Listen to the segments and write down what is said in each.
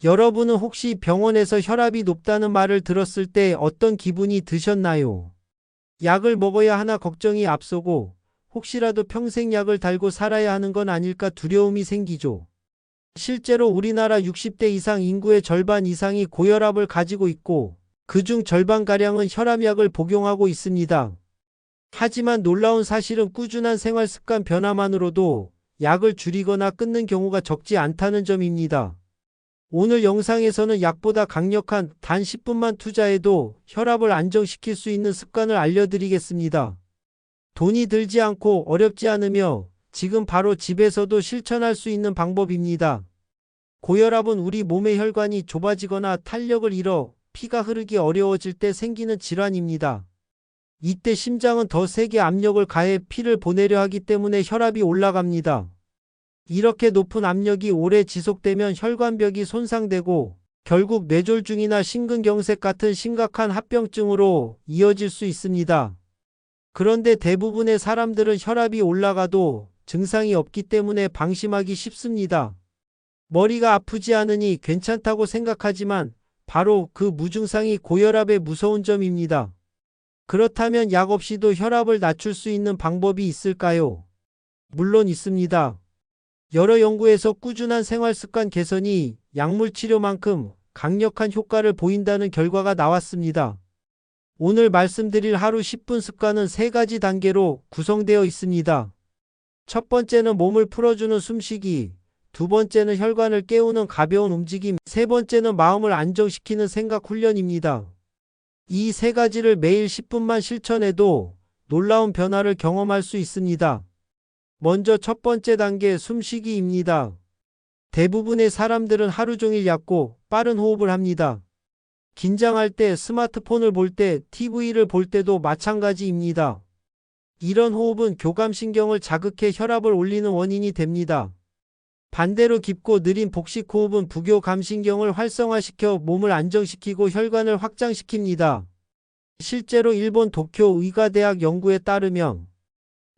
여러분은 혹시 병원에서 혈압이 높다는 말을 들었을 때 어떤 기분이 드셨나요? 약을 먹어야 하나 걱정이 앞서고 혹시라도 평생 약을 달고 살아야 하는 건 아닐까 두려움이 생기죠. 실제로 우리나라 60대 이상 인구의 절반 이상이 고혈압을 가지고 있고 그중 절반가량은 혈압약을 복용하고 있습니다. 하지만 놀라운 사실은 꾸준한 생활 습관 변화만으로도 약을 줄이거나 끊는 경우가 적지 않다는 점입니다. 오늘 영상에서는 약보다 강력한 단 10분만 투자해도 혈압을 안정시킬 수 있는 습관을 알려드리겠습니다. 돈이 들지 않고 어렵지 않으며 지금 바로 집에서도 실천할 수 있는 방법입니다. 고혈압은 우리 몸의 혈관이 좁아지거나 탄력을 잃어 피가 흐르기 어려워질 때 생기는 질환입니다. 이때 심장은 더 세게 압력을 가해 피를 보내려 하기 때문에 혈압이 올라갑니다. 이렇게 높은 압력이 오래 지속되면 혈관벽이 손상되고 결국 뇌졸중이나 심근경색 같은 심각한 합병증으로 이어질 수 있습니다. 그런데 대부분의 사람들은 혈압이 올라가도 증상이 없기 때문에 방심하기 쉽습니다. 머리가 아프지 않으니 괜찮다고 생각하지만 바로 그 무증상이 고혈압의 무서운 점입니다. 그렇다면 약 없이도 혈압을 낮출 수 있는 방법이 있을까요? 물론 있습니다. 여러 연구에서 꾸준한 생활습관 개선이 약물 치료만큼 강력한 효과를 보인다는 결과가 나왔습니다. 오늘 말씀드릴 하루 10분 습관은 3가지 단계로 구성되어 있습니다. 첫 번째는 몸을 풀어주는 숨쉬기, 두 번째는 혈관을 깨우는 가벼운 움직임, 세 번째는 마음을 안정시키는 생각 훈련입니다. 이 3가지를 매일 10분만 실천해도 놀라운 변화를 경험할 수 있습니다. 먼저 첫 번째 단계 숨쉬기입니다. 대부분의 사람들은 하루 종일 얕고 빠른 호흡을 합니다. 긴장할 때, 스마트폰을 볼 때, TV를 볼 때도 마찬가지입니다. 이런 호흡은 교감신경을 자극해 혈압을 올리는 원인이 됩니다. 반대로 깊고 느린 복식 호흡은 부교감신경을 활성화시켜 몸을 안정시키고 혈관을 확장시킵니다. 실제로 일본 도쿄 의과대학 연구에 따르면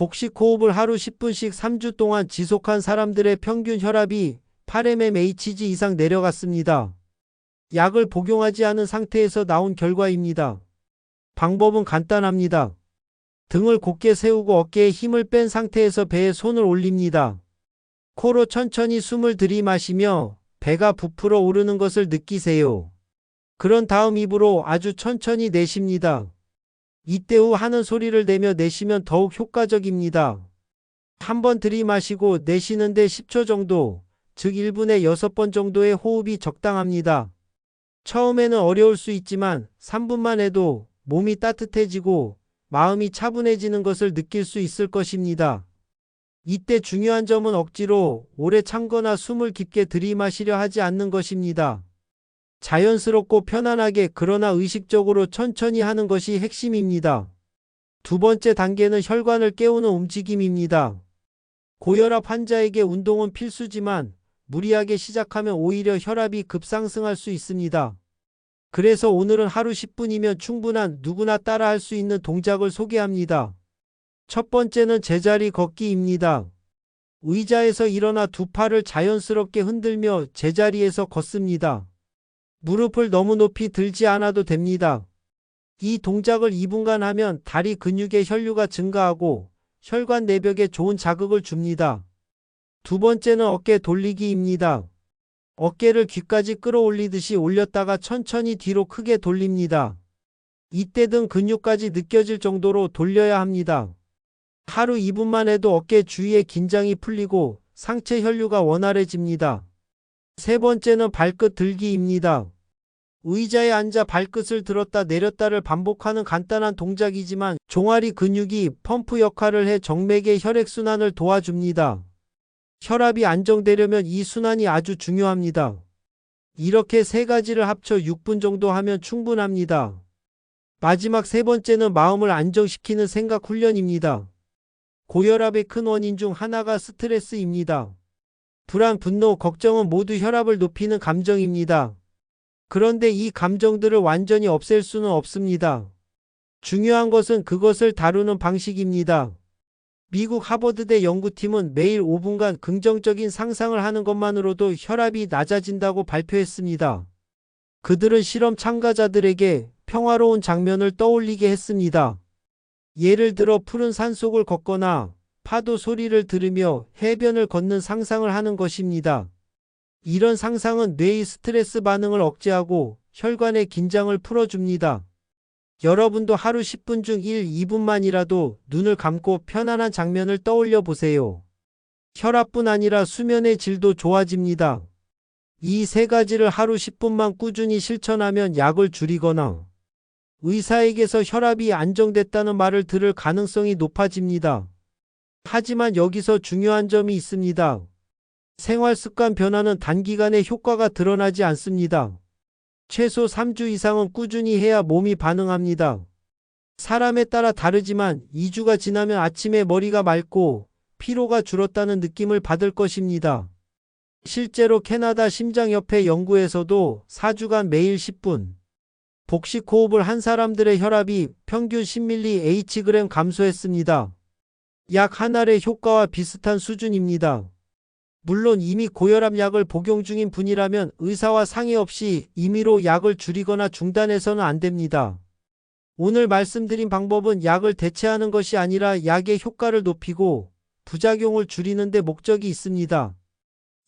복식 호흡을 하루 10분씩 3주 동안 지속한 사람들의 평균 혈압이 8mmHg 이상 내려갔습니다. 약을 복용하지 않은 상태에서 나온 결과입니다. 방법은 간단합니다. 등을 곧게 세우고 어깨에 힘을 뺀 상태에서 배에 손을 올립니다. 코로 천천히 숨을 들이마시며 배가 부풀어 오르는 것을 느끼세요. 그런 다음 입으로 아주 천천히 내쉽니다. 이때 후 하는 소리를 내며 내쉬면 더욱 효과적입니다. 한번 들이마시고 내쉬는데 10초 정도, 즉 1분에 6번 정도의 호흡이 적당합니다. 처음에는 어려울 수 있지만 3분만 해도 몸이 따뜻해지고 마음이 차분해지는 것을 느낄 수 있을 것입니다. 이때 중요한 점은 억지로 오래 참거나 숨을 깊게 들이마시려 하지 않는 것입니다. 자연스럽고 편안하게 그러나 의식적으로 천천히 하는 것이 핵심입니다. 두 번째 단계는 혈관을 깨우는 움직임입니다. 고혈압 환자에게 운동은 필수지만 무리하게 시작하면 오히려 혈압이 급상승할 수 있습니다. 그래서 오늘은 하루 10분이면 충분한 누구나 따라할 수 있는 동작을 소개합니다. 첫 번째는 제자리 걷기입니다. 의자에서 일어나 두 팔을 자연스럽게 흔들며 제자리에서 걷습니다. 무릎을 너무 높이 들지 않아도 됩니다. 이 동작을 2분간 하면 다리 근육의 혈류가 증가하고 혈관 내벽에 좋은 자극을 줍니다. 두 번째는 어깨 돌리기입니다. 어깨를 귀까지 끌어올리듯이 올렸다가 천천히 뒤로 크게 돌립니다. 이때 등 근육까지 느껴질 정도로 돌려야 합니다. 하루 2분만 해도 어깨 주위의 긴장이 풀리고 상체 혈류가 원활해집니다. 세 번째는 발끝 들기입니다. 의자에 앉아 발끝을 들었다 내렸다를 반복하는 간단한 동작이지만 종아리 근육이 펌프 역할을 해 정맥의 혈액순환을 도와줍니다. 혈압이 안정되려면 이 순환이 아주 중요합니다. 이렇게 3가지를 합쳐 6분 정도 하면 충분합니다. 마지막 세 번째는 마음을 안정시키는 생각 훈련입니다. 고혈압의 큰 원인 중 하나가 스트레스입니다. 불안, 분노, 걱정은 모두 혈압을 높이는 감정입니다. 그런데 이 감정들을 완전히 없앨 수는 없습니다. 중요한 것은 그것을 다루는 방식입니다. 미국 하버드대 연구팀은 매일 5분간 긍정적인 상상을 하는 것만으로도 혈압이 낮아진다고 발표했습니다. 그들은 실험 참가자들에게 평화로운 장면을 떠올리게 했습니다. 예를 들어 푸른 산속을 걷거나 파도 소리를 들으며 해변을 걷는 상상을 하는 것입니다. 이런 상상은 뇌의 스트레스 반응을 억제하고 혈관의 긴장을 풀어줍니다. 여러분도 하루 10분 중 1, 2분만이라도 눈을 감고 편안한 장면을 떠올려 보세요. 혈압뿐 아니라 수면의 질도 좋아집니다. 이 세 가지를 하루 10분만 꾸준히 실천하면 약을 줄이거나 의사에게서 혈압이 안정됐다는 말을 들을 가능성이 높아집니다. 하지만 여기서 중요한 점이 있습니다. 생활 습관 변화는 단기간에 효과가 드러나지 않습니다. 최소 3주 이상은 꾸준히 해야 몸이 반응합니다. 사람에 따라 다르지만 2주가 지나면 아침에 머리가 맑고 피로가 줄었다는 느낌을 받을 것입니다. 실제로 캐나다 심장협회 연구에서도 4주간 매일 10분 복식 호흡을 한 사람들의 혈압이 평균 10mH/g 감소했습니다. 약 한 알의 효과와 비슷한 수준입니다. 물론 이미 고혈압 약을 복용 중인 분이라면 의사와 상의 없이 임의로 약을 줄이거나 중단해서는 안 됩니다. 오늘 말씀드린 방법은 약을 대체하는 것이 아니라 약의 효과를 높이고 부작용을 줄이는 데 목적이 있습니다.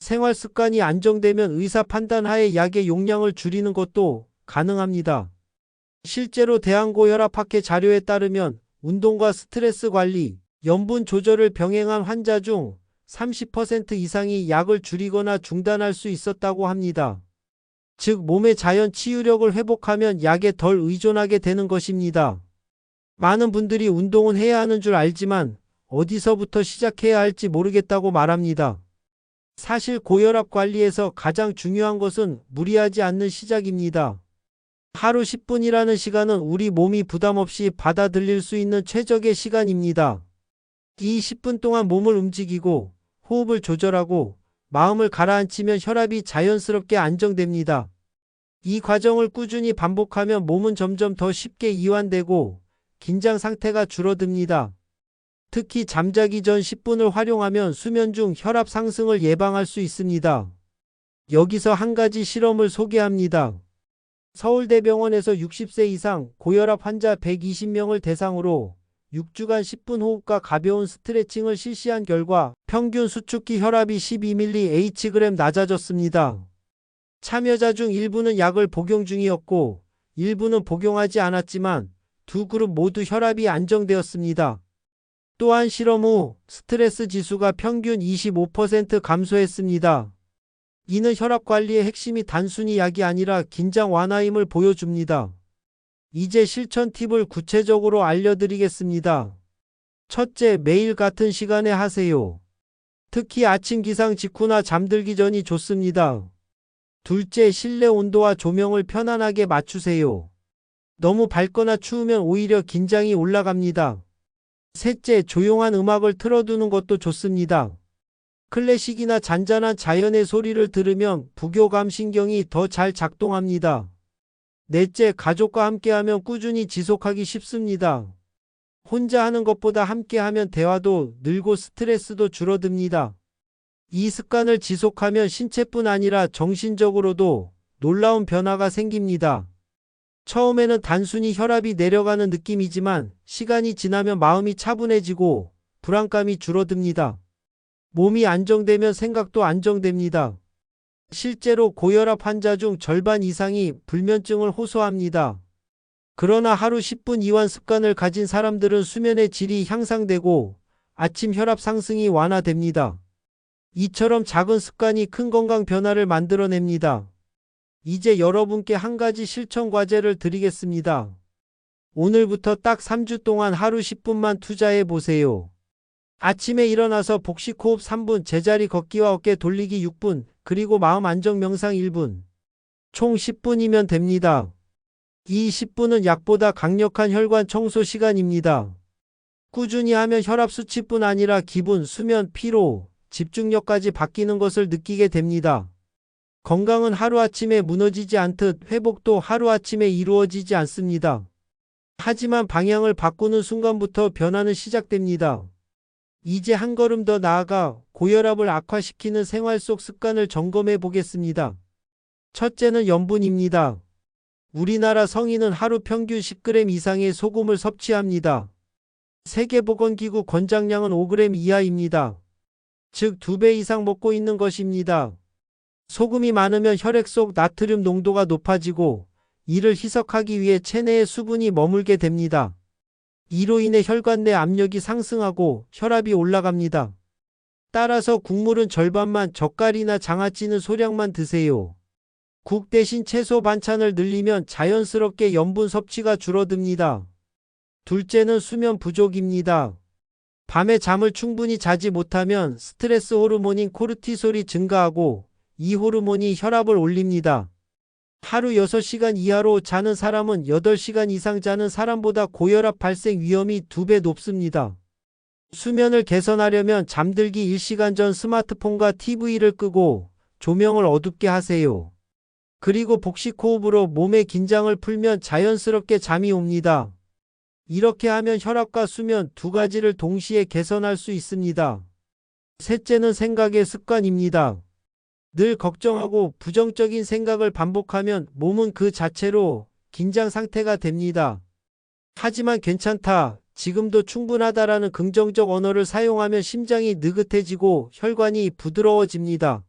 생활 습관이 안정되면 의사 판단 하에 약의 용량을 줄이는 것도 가능합니다. 실제로 대한고혈압학회 자료에 따르면 운동과 스트레스 관리, 염분 조절을 병행한 환자 중 30% 이상이 약을 줄이거나 중단할 수 있었다고 합니다. 즉 몸의 자연 치유력을 회복하면 약에 덜 의존하게 되는 것입니다. 많은 분들이 운동은 해야 하는 줄 알지만 어디서부터 시작해야 할지 모르겠다고 말합니다. 사실 고혈압 관리에서 가장 중요한 것은 무리하지 않는 시작입니다. 하루 10분이라는 시간은 우리 몸이 부담 없이 받아들일 수 있는 최적의 시간입니다. 이 10분 동안 몸을 움직이고 호흡을 조절하고 마음을 가라앉히면 혈압이 자연스럽게 안정됩니다. 이 과정을 꾸준히 반복하면 몸은 점점 더 쉽게 이완되고 긴장 상태가 줄어듭니다. 특히 잠자기 전 10분을 활용하면 수면 중 혈압 상승을 예방할 수 있습니다. 여기서 한 가지 실험을 소개합니다. 서울대병원에서 60세 이상 고혈압 환자 120명을 대상으로 6주간 10분 호흡과 가벼운 스트레칭을 실시한 결과 평균 수축기 혈압이 12mH/g 낮아졌습니다. 참여자 중 일부는 약을 복용 중이었고 일부는 복용하지 않았지만 두 그룹 모두 혈압이 안정되었습니다. 또한 실험 후 스트레스 지수가 평균 25% 감소했습니다. 이는 혈압 관리의 핵심이 단순히 약이 아니라 긴장 완화임을 보여줍니다. 이제 실천 팁을 구체적으로 알려드리겠습니다. 첫째, 매일 같은 시간에 하세요. 특히 아침 기상 직후나 잠들기 전이 좋습니다. 둘째, 실내 온도와 조명을 편안하게 맞추세요. 너무 밝거나 추우면 오히려 긴장이 올라갑니다. 셋째, 조용한 음악을 틀어두는 것도 좋습니다. 클래식이나 잔잔한 자연의 소리를 들으면 부교감 신경이 더 잘 작동합니다. 넷째, 가족과 함께하면 꾸준히 지속하기 쉽습니다. 혼자 하는 것보다 함께하면 대화도 늘고 스트레스도 줄어듭니다. 이 습관을 지속하면 신체뿐 아니라 정신적으로도 놀라운 변화가 생깁니다. 처음에는 단순히 혈압이 내려가는 느낌이지만 시간이 지나면 마음이 차분해지고 불안감이 줄어듭니다. 몸이 안정되면 생각도 안정됩니다. 실제로 고혈압 환자 중 절반 이상이 불면증을 호소합니다. 그러나 하루 10분 이완 습관을 가진 사람들은 수면의 질이 향상되고 아침 혈압 상승이 완화됩니다. 이처럼 작은 습관이 큰 건강 변화를 만들어냅니다. 이제 여러분께 한 가지 실천 과제를 드리겠습니다. 오늘부터 딱 3주 동안 하루 10분만 투자해 보세요. 아침에 일어나서 복식 호흡 3분, 제자리 걷기와 어깨 돌리기 6분, 그리고 마음 안정 명상 1분. 총 10분이면 됩니다. 이 10분은 약보다 강력한 혈관 청소 시간입니다. 꾸준히 하면 혈압 수치뿐 아니라 기분, 수면, 피로, 집중력까지 바뀌는 것을 느끼게 됩니다. 건강은 하루아침에 무너지지 않듯 회복도 하루아침에 이루어지지 않습니다. 하지만 방향을 바꾸는 순간부터 변화는 시작됩니다. 이제 한 걸음 더 나아가 고혈압을 악화시키는 생활 속 습관을 점검해 보겠습니다. 첫째는 염분입니다. 우리나라 성인은 하루 평균 10g 이상의 소금을 섭취합니다. 세계보건기구 권장량은 5g 이하입니다. 즉 2배 이상 먹고 있는 것입니다. 소금이 많으면 혈액 속 나트륨 농도가 높아지고 이를 희석하기 위해 체내에 수분이 머물게 됩니다. 이로 인해 혈관 내 압력이 상승하고 혈압이 올라갑니다. 따라서 국물은 절반만, 젓갈이나 장아찌는 소량만 드세요. 국 대신 채소 반찬을 늘리면 자연스럽게 염분 섭취가 줄어듭니다. 둘째는 수면 부족입니다. 밤에 잠을 충분히 자지 못하면 스트레스 호르몬인 코르티솔이 증가하고 이 호르몬이 혈압을 올립니다. 하루 6시간 이하로 자는 사람은 8시간 이상 자는 사람보다 고혈압 발생 위험이 2배 높습니다. 수면을 개선하려면 잠들기 1시간 전 스마트폰과 TV를 끄고 조명을 어둡게 하세요. 그리고 복식 호흡으로 몸의 긴장을 풀면 자연스럽게 잠이 옵니다. 이렇게 하면 혈압과 수면 두 가지를 동시에 개선할 수 있습니다. 셋째는 생각의 습관입니다. 늘 걱정하고 부정적인 생각을 반복하면 몸은 그 자체로 긴장 상태가 됩니다. 하지만 괜찮다, 지금도 충분하다라는 긍정적 언어를 사용하면 심장이 느긋해지고 혈관이 부드러워집니다.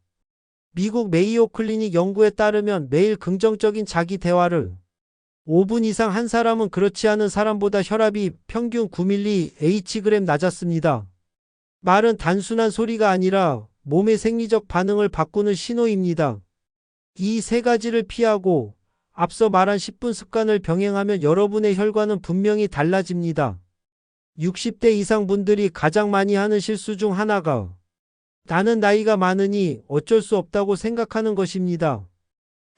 미국 메이오 클리닉 연구에 따르면 매일 긍정적인 자기 대화를 5분 이상 한 사람은 그렇지 않은 사람보다 혈압이 평균 9mH/g 낮았습니다. 말은 단순한 소리가 아니라 몸의 생리적 반응을 바꾸는 신호입니다. 이 세 가지를 피하고 앞서 말한 10분 습관을 병행하면 여러분의 혈관은 분명히 달라집니다. 60대 이상 분들이 가장 많이 하는 실수 중 하나가 나는 나이가 많으니 어쩔 수 없다고 생각하는 것입니다.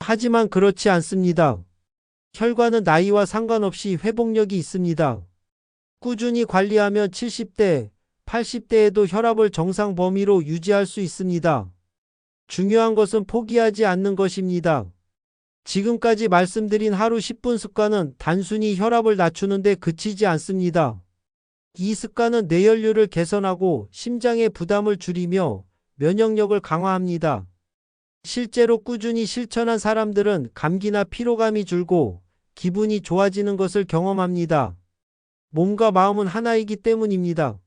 하지만 그렇지 않습니다. 혈관은 나이와 상관없이 회복력이 있습니다. 꾸준히 관리하면 70대, 80대에도 혈압을 정상 범위로 유지할 수 있습니다. 중요한 것은 포기하지 않는 것입니다. 지금까지 말씀드린 하루 10분 습관은 단순히 혈압을 낮추는 데 그치지 않습니다. 이 습관은 뇌혈류를 개선하고 심장의 부담을 줄이며 면역력을 강화합니다. 실제로 꾸준히 실천한 사람들은 감기나 피로감이 줄고 기분이 좋아지는 것을 경험합니다. 몸과 마음은 하나이기 때문입니다.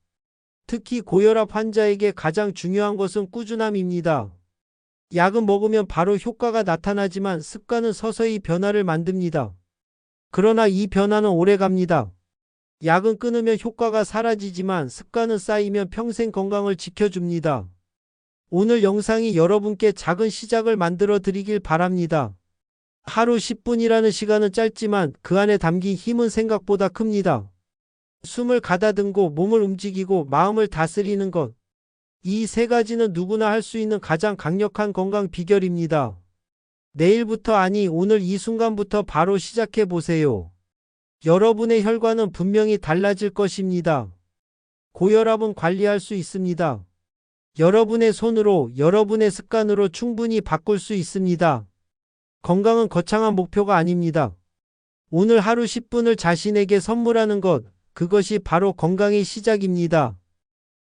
특히 고혈압 환자에게 가장 중요한 것은 꾸준함입니다. 약은 먹으면 바로 효과가 나타나지만 습관은 서서히 변화를 만듭니다. 그러나 이 변화는 오래갑니다. 약은 끊으면 효과가 사라지지만 습관은 쌓이면 평생 건강을 지켜줍니다. 오늘 영상이 여러분께 작은 시작을 만들어 드리길 바랍니다. 하루 10분이라는 시간은 짧지만 그 안에 담긴 힘은 생각보다 큽니다. 숨을 가다듬고 몸을 움직이고 마음을 다스리는 것. 이 세 가지는 누구나 할 수 있는 가장 강력한 건강 비결입니다. 내일부터, 아니 오늘 이 순간부터 바로 시작해 보세요. 여러분의 혈관은 분명히 달라질 것입니다. 고혈압은 관리할 수 있습니다. 여러분의 손으로, 여러분의 습관으로 충분히 바꿀 수 있습니다. 건강은 거창한 목표가 아닙니다. 오늘 하루 10분을 자신에게 선물하는 것, 그것이 바로 건강의 시작입니다.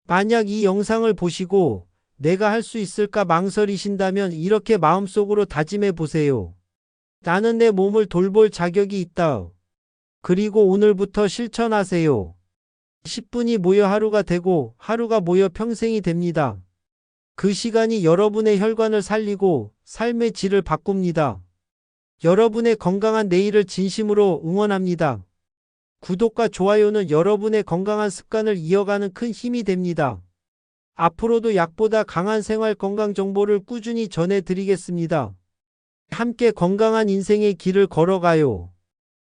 만약 이 영상을 보시고 내가 할 수 있을까 망설이신다면 이렇게 마음속으로 다짐해 보세요. 나는 내 몸을 돌볼 자격이 있다. 그리고 오늘부터 실천하세요. 10분이 모여 하루가 되고 하루가 모여 평생이 됩니다. 그 시간이 여러분의 혈관을 살리고 삶의 질을 바꿉니다. 여러분의 건강한 내일을 진심으로 응원합니다. 구독과 좋아요는 여러분의 건강한 습관을 이어가는 큰 힘이 됩니다. 앞으로도 약보다 강한 생활 건강 정보를 꾸준히 전해드리겠습니다. 함께 건강한 인생의 길을 걸어가요.